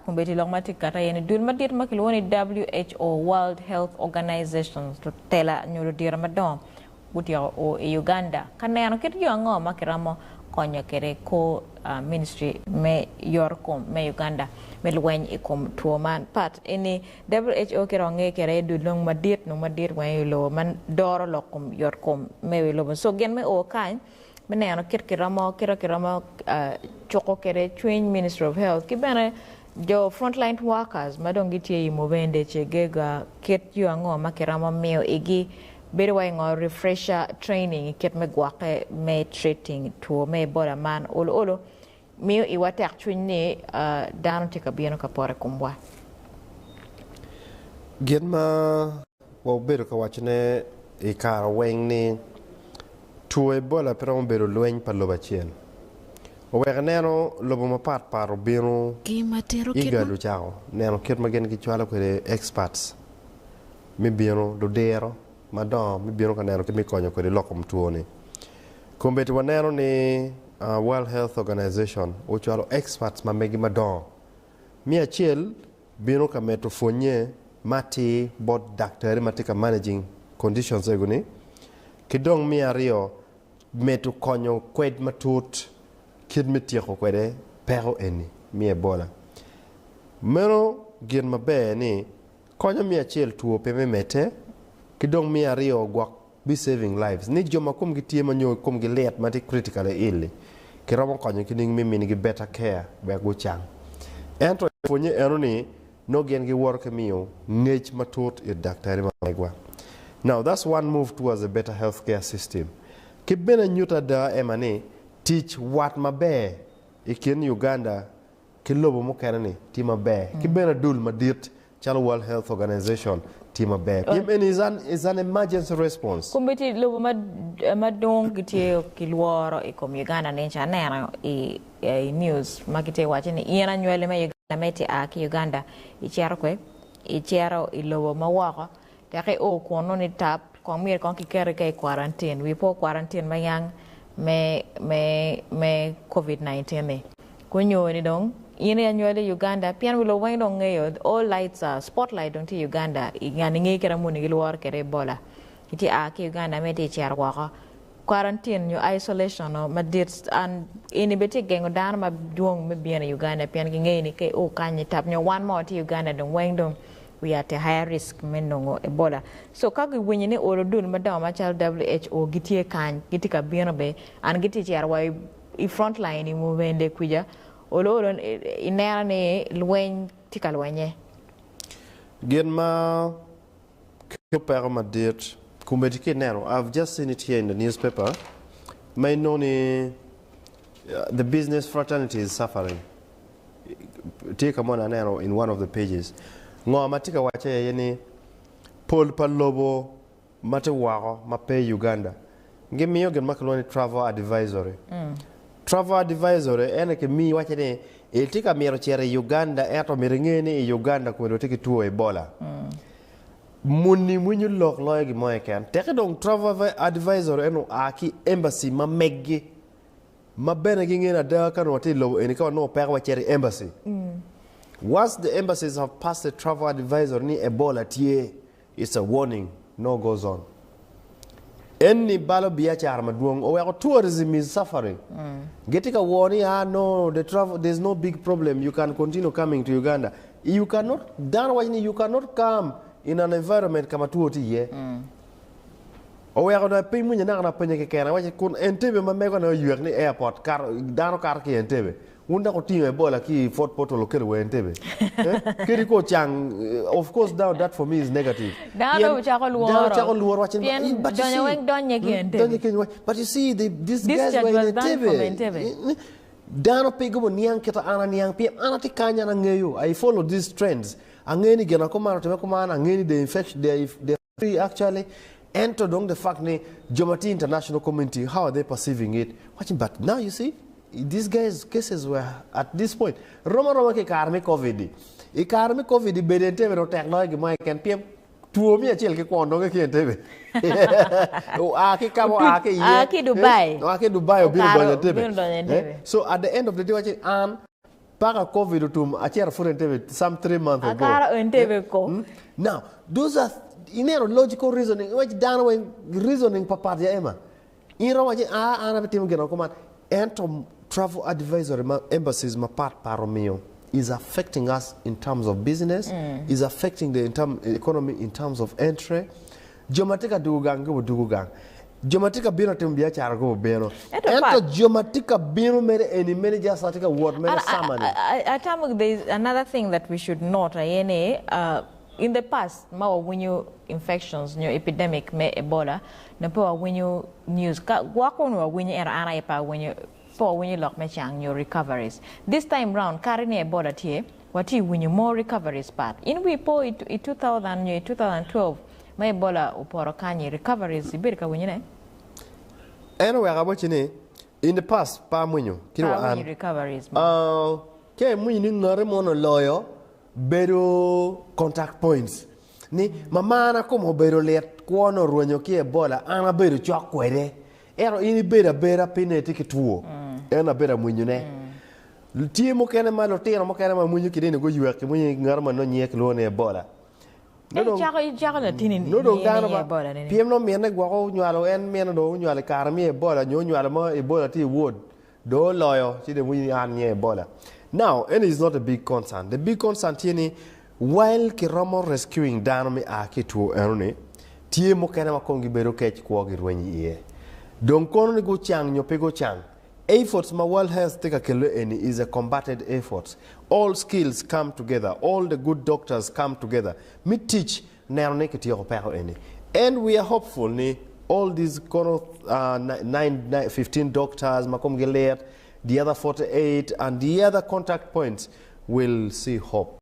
kumbeti longmati kata yeni dul madir makiloni WHO World Health Organization to tela nyoro dira madom butia o Uganda kaneno kit yo ngo makiramo konyo kere ko ministry me yorkom me Uganda me lwen ikom tuoman pat ini WHO kero nge kere dulong madir wen lo man doro lokum yorkom me lo so gen me o kan meneno kiramo choko kere twin Ministry of Health kibene jo frontline workers madongi tie movende chegega ket yo ngo makiramo meo igi bedway ngo refresher training ket me gwake me treating to me bola man olo meo iwate actually down tika bieno kapore kumbwa Genma wo bedo ka wachne e kar weng ni tuwe bola pero bedo lweny pa loba chien Owek neno lobo mapat paro bino iga du chao neno kit magen ki chwala kwede experts mi bino do dero madam mi bino ka neno ki mi konyo kwede lokom tuoni kumbeti waneno ni World Health Organization o chwalo experts ma megi madam mi achiel bino ka meto fonye mati bod daktari mati ka managing conditions eguni kidong mi ario meto konyo kwed matut kid mitiako kwede pero eni mi ebola meno gin mabe ni konyo mi achiel tuo pe mete kidong mi ario gwak be saving lives ni joma kum gitie manyo kum gilet mati critical ill kiramo konyo kining mi ni better care be go chang ento fonye eno ni no gen gi work miyo ngech matut e daktari magwa now that's one move towards a better healthcare system kibena nyuta da emani teach what mabe ikin Uganda kilobo mo kanani ti mabe kibena dul madit chalo World Health Organization ti mabe is an emergency response kumbeti lobo madong gitie kilworo ikom Uganda nencha nena i news magite wachini iena nywele me Uganda meti aki Uganda ichero ilobo mawako take o kono ni tap kwamir kon kikere kai quarantine we po quarantine mayang me COVID-19 ne kunyo ni dong ine anywele Uganda pian wilo wain dong ngayo all lights are spotlight dong ti Uganda ngani ngi kera muni gilwar kere bola iti aki Uganda meti chiar waka quarantine yo isolation no madit and ini beti gengo dan ma duong me biana Uganda pian ngi ni ke o kanyi tap nyo one more ti Uganda dong wain dong we are at a higher risk menongo ebola so kagi winyini orodun madama chal WHO gitie kan gitika binobe an giti charwa I frontline I movende kuja olo inera ne lwen tikalwenye gen ma kupera madit kumbetike nero I've just seen it here in the newspaper may know ni the business fraternity is suffering take a mona nero in one of the pages ngo matika wache yeni Paul Palobo mate waro mape Uganda ngemiyo gen makaloni travel advisory travel advisory ene ke mi wache ne iltika miro chere Uganda eto miringeni Uganda ko tiki tuo Ebola muni munyu lok loy gi moy ken teke dong travel advisory eno aki embassy ma meggi ma bene gi ngena da kan wati lo eni ka no per wachere embassy once the embassies have passed the travel advisor ni Ebola tie, it's a warning, no goes on. Any balo biacha armaduong or tourism is suffering. Getting a warning, no, the travel there's no big problem. You can continue coming to Uganda. You cannot you cannot come in an environment kama tuoti ye. Owe na pe munya na penye ke kana wache kun Entebbe mamego na yuek ni airport car dano car ki Entebbe. Wunda ko team Ebola ki Fort Portal local we Entebbe. Kiri ko chang of course now that for me is negative. Dano chako luoro watching but you see these guys were in Entebbe. Dano pego niang kita ana niang pia ana tikanya na ngeyo. I follow these trends. Angeni gena ko mara teme ko mana angeni the infection they free actually enter on the fact ni Jomati international community how are they perceiving it watching but now you see these guys cases were at this point Roma ke karme covid I karme covid bedente no technology mo can pm tuo mi achel ke kondo ke Entebbe o ake kamo ake ye ake Dubai o ake Dubai o bilo Entebbe so at the end of the day watching Paka COVID to a chair for some 3 months ago. Now, those are logical reasoning. Which down reasoning papa the Emma. You know what? I have a team again. Come on. And travel advisory embassies, my part paromio, is affecting us in terms of business, is affecting the economy in terms of entry. Jomatika dugang go dugang. Jomatika bino timbia chargo beno. Ento jomatika bino mere any manager satika word mere samani. I think there is another thing that we should note. In the past, when you infections, new epidemic, me Ebola, napo when you news, wakon when you era pa when you lock me chang your recoveries. This time round, carrying Ebola tie, what you when you more recoveries part. In we po in 2012, my Ebola uporo kanyi recoveries ibirika when you ne. Anyway, about you in the past, pa munyo, kilo recoveries. Ke munyo ngare mono loyo. Bedo contact points ni mama na como bedo let kuono ruonyo ki Ebola ana bedo chok kwede ero ini beda pine tikituo ena beda munyo ne tie mo kene ma lo tiro mo kene ma munyo kidene go yuek munyo ngarma no nyek lo ne Ebola no jago na tini no do gano ba piem no mene gwa nywalo en mene do nywale karmi Ebola nywalo ma Ebola ti wood do loyo ti de munyo an nye Ebola. Now, and it's not a big concern. The big concern is while Kiromo rescuing Danami Aki to Erone, Tie Mokana Kongi Berokech Kwagi Rwenye. Don't call go chang, Nyopego chang. Efforts, my world health take a kilo any is a combated effort. All skills come together, all the good doctors come together. Me teach Naronekati or any. And we are hopeful, all these 15 doctors, Makom Gilead, the other 48 and the other contact points will see hope.